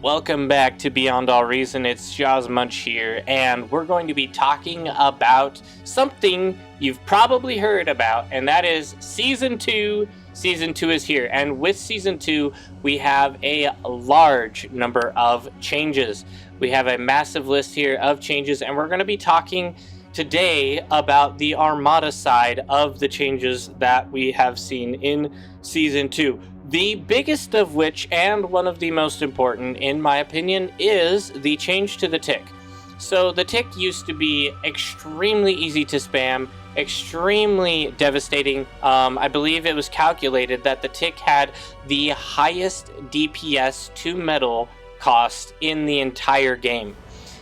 Welcome back to Beyond All Reason. It's Jaws Munch here, and we're going to be talking about something you've probably heard about, and that is Season 2. Season 2 is here, and with Season 2, we have a large number of changes. We have a massive list here of changes, and we're going to be talking today about the Armada side of the changes that we have seen in Season 2. The biggest of which, and one of the most important, in my opinion, is the change to the tick. So the tick used to be extremely easy to spam, extremely devastating. I believe it was calculated that the tick had the highest DPS to metal cost in the entire game.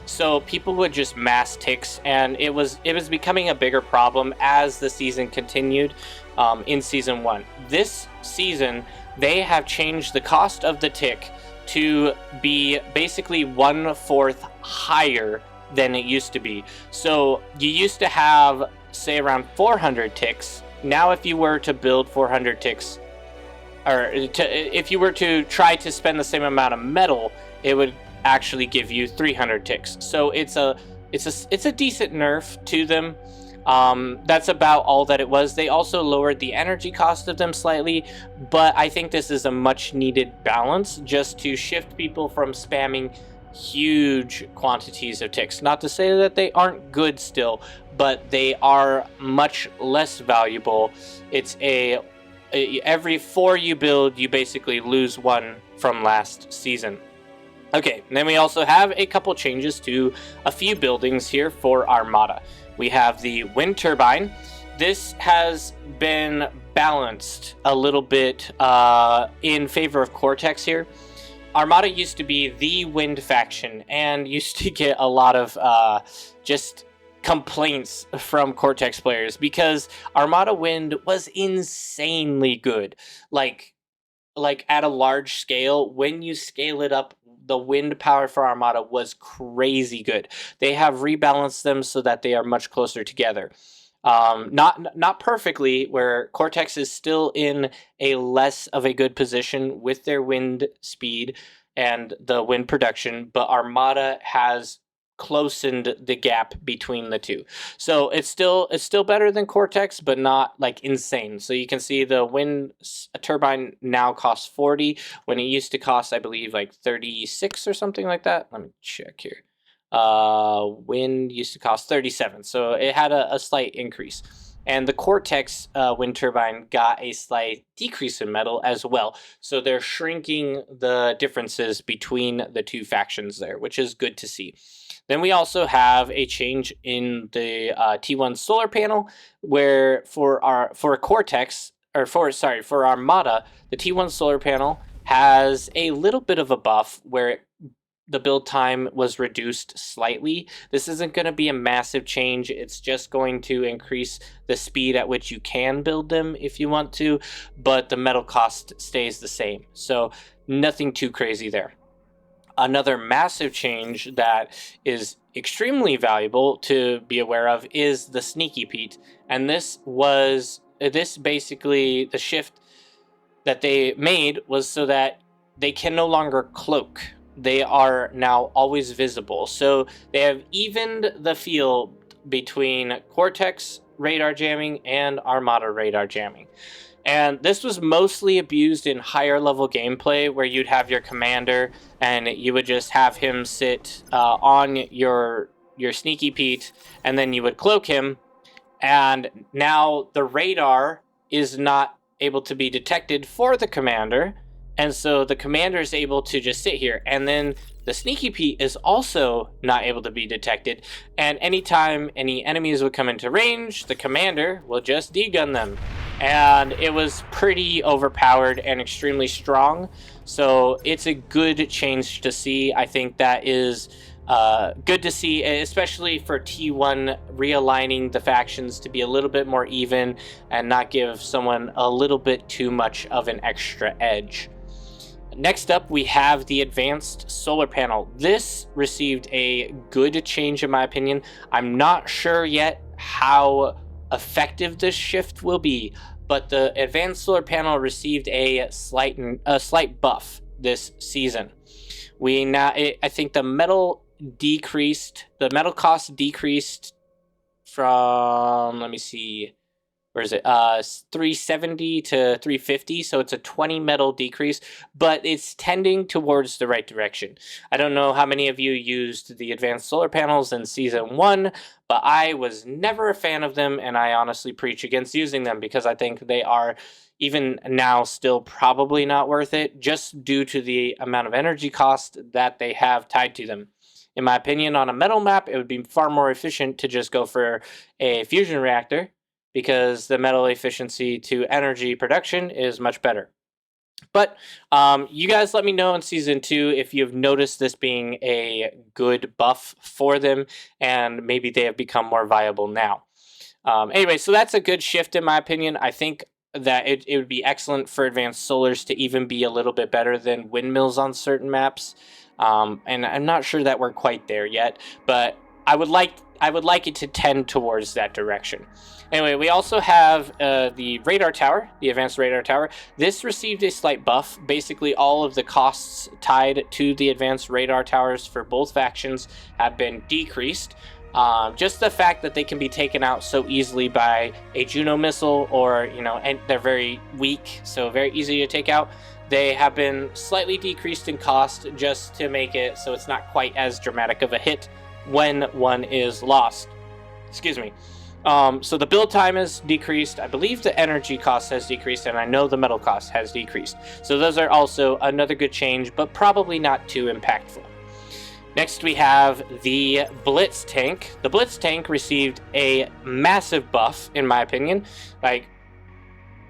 So people would just mass ticks, and it was becoming a bigger problem as the season continued in Season 1. This season, they have changed the cost of the tick to be basically 1/4 higher than it used to be. So you used to have, say, around 400 ticks. Now if you were to build 400 ticks, if you were to try to spend the same amount of metal, it would actually give you 300 ticks. So it's a decent nerf to them. That's about all that it was. They also lowered the energy cost of them slightly, but I think this is a much needed balance just to shift people from spamming huge quantities of ticks. Not to say that they aren't good still, but they are much less valuable. It's every 4 you build, you basically lose 1 from last season. Okay, and then we also have a couple changes to a few buildings here for Armada. We have the wind turbine. This has been balanced a little bit in favor of Cortex here. Armada used to be the wind faction and used to get a lot of just complaints from Cortex players because Armada Wind was insanely good. Like at a large scale, when you scale it up, the wind power for Armada was crazy good. They have rebalanced them so that they are much closer together. Not perfectly, where Cortex is still in a less of a good position with their wind speed and the wind production, but Armada has closened the gap between the two. So it's still better than Cortex, but not like insane. So you can see the wind turbine now costs 40 when it used to cost, I believe, like 36 or something like that. Let me check here. Wind used to cost 37, so it had a slight increase. And the Cortex wind turbine got a slight decrease in metal as well. So they're shrinking the differences between the two factions there, which is good to see. Then we also have a change in the T1 solar panel, where for Cortex, for Armada, the T1 solar panel has a little bit of a buff where the build time was reduced slightly. This isn't going to be a massive change. It's just going to increase the speed at which you can build them if you want to, but the metal cost stays the same. So nothing too crazy there. Another massive change that is extremely valuable to be aware of is the Sneaky Pete. And this basically, the shift that they made was so that they can no longer cloak. They are now always visible. So they have evened the field between Cortex radar jamming and Armada radar jamming. And this was mostly abused in higher level gameplay where you'd have your commander and you would just have him sit on your Sneaky Pete, and then you would cloak him. And now the radar is not able to be detected for the commander. And so the commander is able to just sit here. And then the Sneaky Pete is also not able to be detected. And anytime any enemies would come into range, the commander will just degun them. And it was pretty overpowered and extremely strong. So it's a good change to see. I think that is good to see, especially for T1 realigning the factions to be a little bit more even and not give someone a little bit too much of an extra edge. Next up, we have the advanced solar panel. This received a good change in my opinion. I'm not sure yet how effective this shift will be, but the advanced solar panel received a slight buff. this season. I think the metal cost decreased from, let me see, where is it? 370 to 350, so it's a 20 metal decrease, but it's tending towards the right direction. I don't know how many of you used the advanced solar panels in Season 1, but I was never a fan of them, and I honestly preach against using them because I think they are, even now, still probably not worth it, just due to the amount of energy cost that they have tied to them. In my opinion, on a metal map, it would be far more efficient to just go for a fusion reactor, because the metal efficiency to energy production is much better. But you guys let me know in Season 2 if you've noticed this being a good buff for them, and maybe they have become more viable now. Anyway, so that's a good shift in my opinion. I think that it would be excellent for advanced solars to even be a little bit better than windmills on certain maps. And I'm not sure that we're quite there yet, but I would like it to tend towards that direction. Anyway, we also have the radar tower, the advanced radar tower. This received a slight buff. Basically, all of the costs tied to the advanced radar towers for both factions have been decreased. Just the fact that they can be taken out so easily by a Juno missile, or, and they're very weak, so very easy to take out. They have been slightly decreased in cost just to make it so it's not quite as dramatic of a hit when one is lost. Excuse me. So the build time is decreased. I believe the energy cost has decreased, and I know the metal cost has decreased. So those are also another good change, but probably not too impactful. Next, we have the Blitz tank. The Blitz tank received a massive buff, in my opinion. Like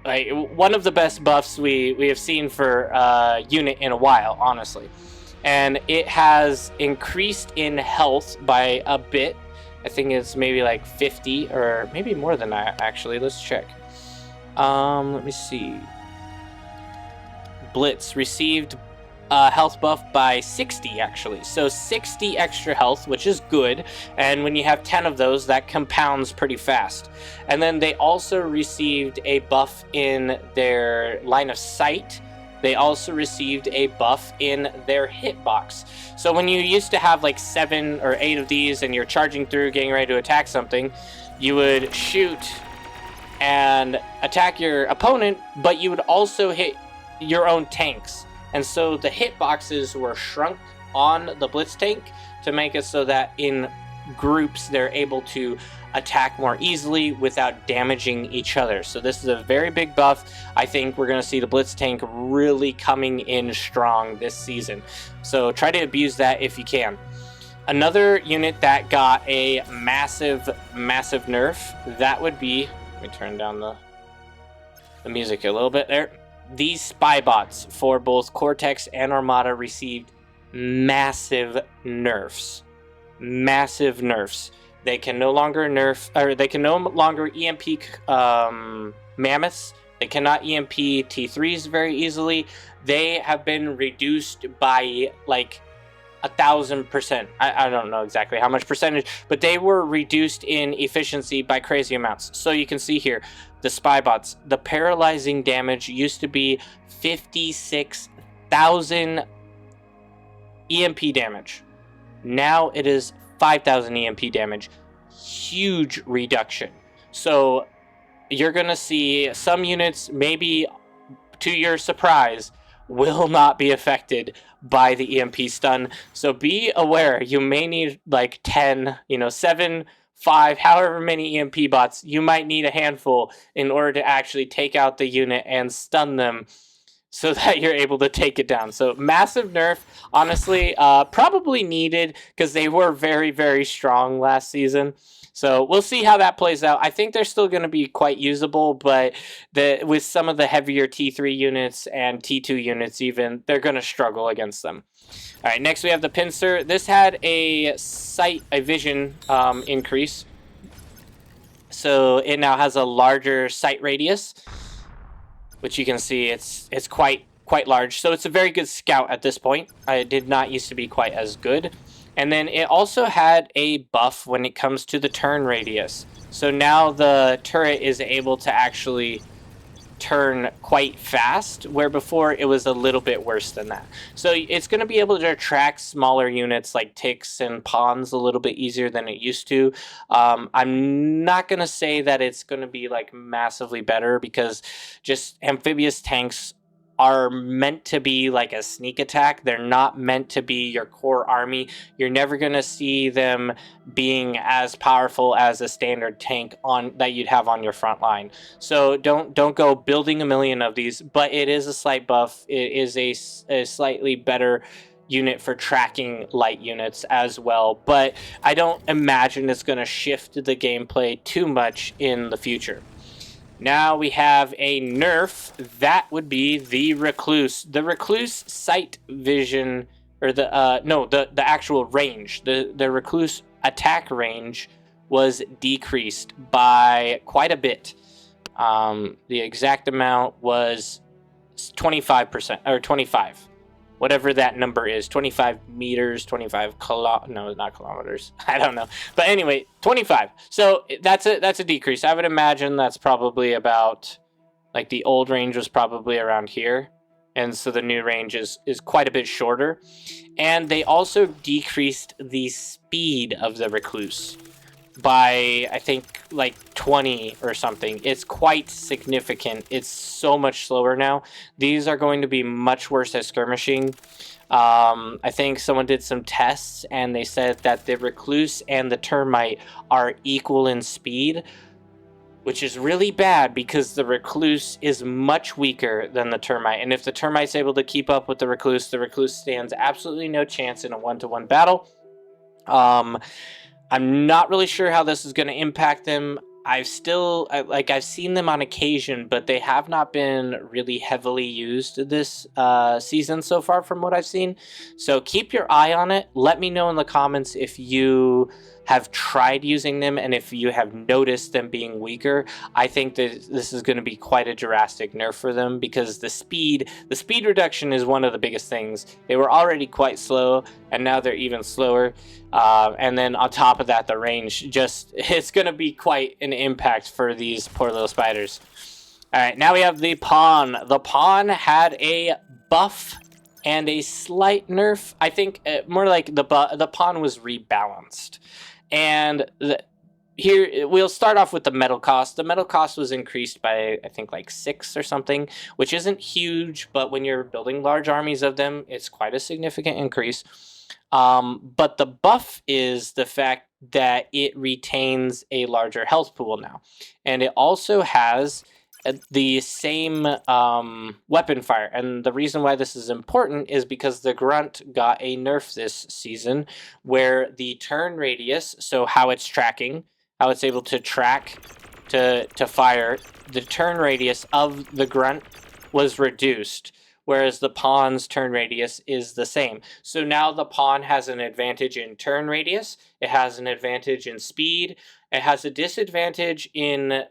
one of the best buffs we have seen for a unit in a while, honestly. And it has increased in health by a bit. I think it's maybe like 50, or maybe more than that, actually. Let's check. Let me see. Blitz received a health buff by 60, actually. So 60 extra health, which is good. And when you have 10 of those, that compounds pretty fast. And then they also received a buff in their line of sight. They also received a buff in their hitbox. So when you used to have like 7 or 8 of these and you're charging through, getting ready to attack something, you would shoot and attack your opponent, but you would also hit your own tanks. And so the hitboxes were shrunk on the Blitz tank to make it so that in groups they're able to attack more easily without damaging each other. So this is a very big buff. I think we're going to see the Blitz tank really coming in strong this season. So try to abuse that if you can. Another unit that got a massive nerf, that would be, let me turn down the music a little bit there. These Spybots for both Cortex and Armada received massive nerfs. Massive nerfs. They can no longer EMP mammoths. They cannot EMP T3s very easily. They have been reduced by like 1,000%. I don't know exactly how much percentage, but they were reduced in efficiency by crazy amounts. So you can see here, the Spybots, the paralyzing damage used to be 56,000 EMP damage. Now it is 5,000 EMP damage. Huge reduction. So you're going to see some units, maybe to your surprise, will not be affected by the EMP stun. So be aware, you may need like 10, 7, 5, however many EMP bots. You might need a handful in order to actually take out the unit and stun them, so that you're able to take it down. So massive nerf, honestly, probably needed, because they were very, very strong last season. So we'll see how that plays out. I think they're still going to be quite usable, but with some of the heavier T3 units and T2 units even, they're going to struggle against them. All right, next we have the Pincer. This had a vision increase. So it now has a larger sight radius, which you can see it's quite large. So it's a very good scout at this point. It did not used to be quite as good. And then it also had a buff when it comes to the turn radius. So now the turret is able to actually turn quite fast, where before it was a little bit worse than that. So it's going to be able to attract smaller units like ticks and pawns a little bit easier than it used to. I'm not going to say that it's going to be like massively better, because just amphibious tanks are meant to be like a sneak attack. They're not meant to be your core army. You're never going to see them being as powerful as a standard tank on that you'd have on your front line. So don't go building a million of these, but it is a slight buff. It is a slightly better unit for tracking light units as well, but I don't imagine it's going to shift the gameplay too much in the future. Now we have a nerf. That would be the Recluse. The Recluse sight vision, or the actual range. The Recluse attack range was decreased by quite a bit. The exact amount was 25%, or 25. Whatever that number is, 25 meters, 25 no, not kilometers. I don't know. But anyway, 25. So that's a decrease. I would imagine that's probably about, like, the old range was probably around here. And so the new range is quite a bit shorter. And they also decreased the speed of the Recluse by, I think, like 20 or something. It's quite significant. It's so much slower now. These are going to be much worse at skirmishing. I think someone did some tests and they said that the Recluse and the Termite are equal in speed, which is really bad because the Recluse is much weaker than the Termite. And if the Termite's able to keep up with the Recluse stands absolutely no chance in a one-to-one battle. I'm not really sure how this is going to impact them. I've seen them on occasion, but they have not been really heavily used this season so far from what I've seen. So keep your eye on it. Let me know in the comments if you have tried using them and if you have noticed them being weaker. I think that this is going to be quite a drastic nerf for them, because the speed reduction is one of the biggest things. They were already quite slow and now they're even slower. And then on top of that, the range, it's going to be quite an impact for these poor little spiders. All right, now we have the pawn. The pawn had a buff and a slight nerf. I think more like the pawn was rebalanced. And here we'll start off with the metal cost. The metal cost was increased by, I think, like 6 or something, which isn't huge, but when you're building large armies of them, it's quite a significant increase. But the buff is the fact that it retains a larger health pool now. And it also has the same weapon fire. And the reason why this is important is because the Grunt got a nerf this season, where the turn radius, so how it's tracking, how it's able to track to fire, the turn radius of the Grunt was reduced, whereas the pawn's turn radius is the same. So now the pawn has an advantage in turn radius, it has an advantage in speed, it has a disadvantage in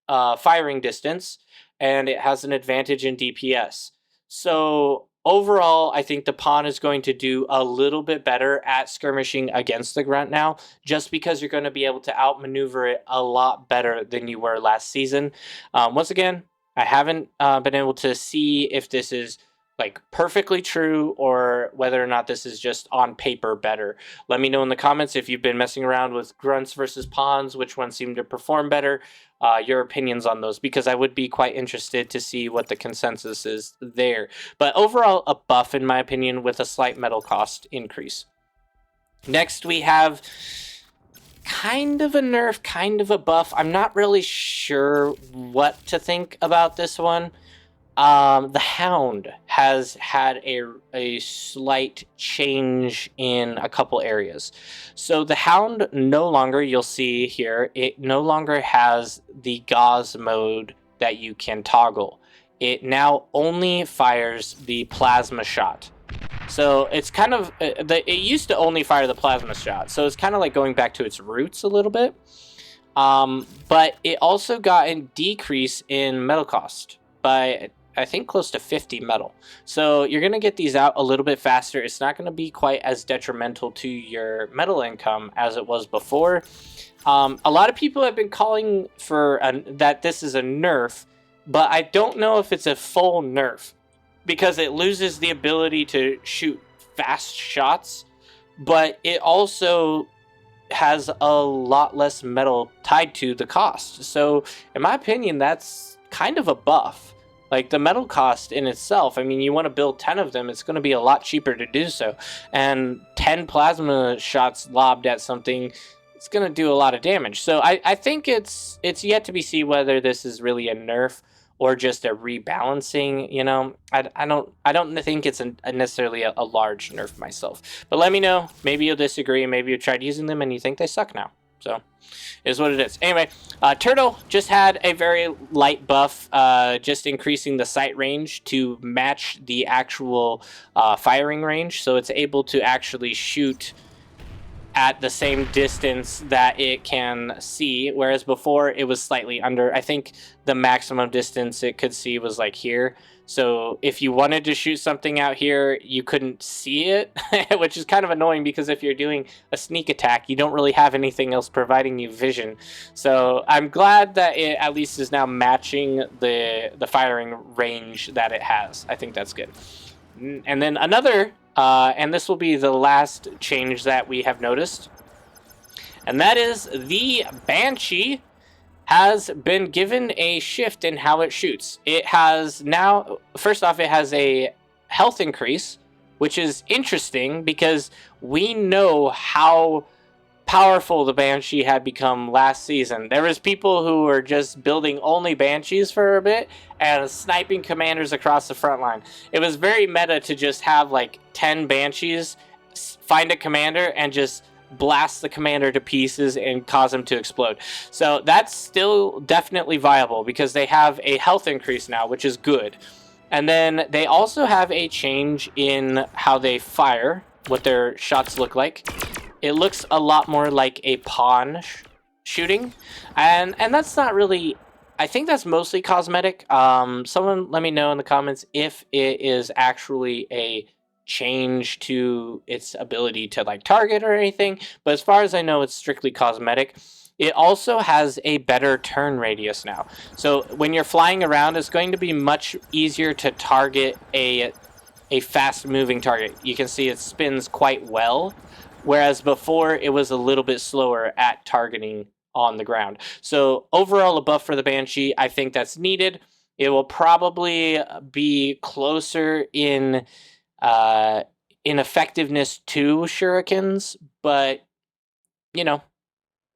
firing distance, and it has an advantage in DPS. So overall, I think the pawn is going to do a little bit better at skirmishing against the Grunt now, just because you're going to be able to outmaneuver it a lot better than you were last season. Once again, I haven't been able to see if this is like perfectly true or whether or not this is just on paper better. Let me know in the comments if you've been messing around with Grunts versus Pawns, which ones seem to perform better, your opinions on those, because I would be quite interested to see what the consensus is there. But overall, a buff in my opinion with a slight metal cost increase. Next we have kind of a nerf, kind of a buff. I'm not really sure what to think about this one. The Hound has had a slight change in a couple areas. So the Hound no longer, you'll see here, it no longer has the gauze mode that you can toggle. It now only fires the plasma shot. So it's kind of, it used to only fire the plasma shot. So it's kind of like going back to its roots a little bit. But it also got a decrease in metal cost by, I think, close to 50 metal. So you're going to get these out a little bit faster. It's not going to be quite as detrimental to your metal income as it was before. A lot of people have been calling for that this is a nerf but I don't know if it's a full nerf because it loses the ability to shoot fast shots, but it also has a lot less metal tied to the cost. So in my opinion, that's kind of a buff. Like the metal cost in itself, I mean, you want to build 10 of them, it's going to be a lot cheaper to do so. And 10 plasma shots lobbed at something, it's going to do a lot of damage. So I think it's yet to be seen whether this is really a nerf or just a rebalancing. You know, I don't think it's necessarily a large nerf myself. But let me know. Maybe you'll disagree. Maybe you tried using them and you think they suck now. So is what it is. Anyway, Turtle just had a very light buff, just increasing the sight range to match the actual firing range. So it's able to actually shoot at the same distance that it can see, whereas before it was slightly under. I think the maximum distance it could see was like here. So if you wanted to shoot something out here, you couldn't see it, which is kind of annoying because if you're doing a sneak attack, you don't really have anything else providing you vision. So I'm glad that it at least is now matching the firing range that it has. I think that's good. And then another, and this will be the last change that we have noticed, and that is the Banshee has been given a shift in how it shoots. It has now, first off, it has a health increase, which is interesting because we know how powerful the Banshee had become last season. There was people who were just building only Banshees for a bit and sniping commanders across the front line. It was very meta to just have like 10 Banshees, find a commander, and just blast the commander to pieces and cause him to explode. So that's still definitely viable because they have a health increase now, which is good. And then they also have a change in how they fire, what their shots look like. It looks a lot more like a pawn shooting, and that's not really, I think that's mostly cosmetic. Someone let me know in the comments if it is actually a change to its ability to like target or anything, but as far as I know, it's strictly cosmetic. It also has a better turn radius now. So when you're flying around, it's going to be much easier to target a fast moving target. You can see it spins quite well, whereas before it was a little bit slower at targeting on the ground. So overall a buff for the Banshee, I think that's needed. It will probably be closer in effectiveness to shurikens, but you know,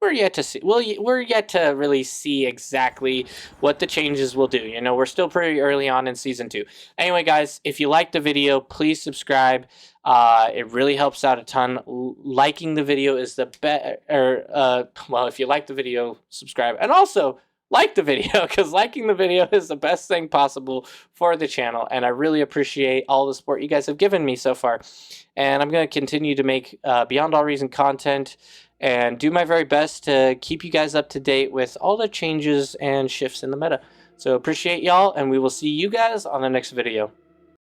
we're yet to see. We're yet to really see exactly what the changes will do. You know, we're still pretty early on in season 2. Anyway, guys, if you liked the video, please subscribe. It really helps out a ton. Liking the video is the best. Well, if you like the video, subscribe, and also like the video, because liking the video is the best thing possible for the channel, and I really appreciate all the support you guys have given me so far. And I'm going to continue to make Beyond All Reason content and do my very best to keep you guys up to date with all the changes and shifts in the meta. So appreciate y'all, and we will see you guys on the next video.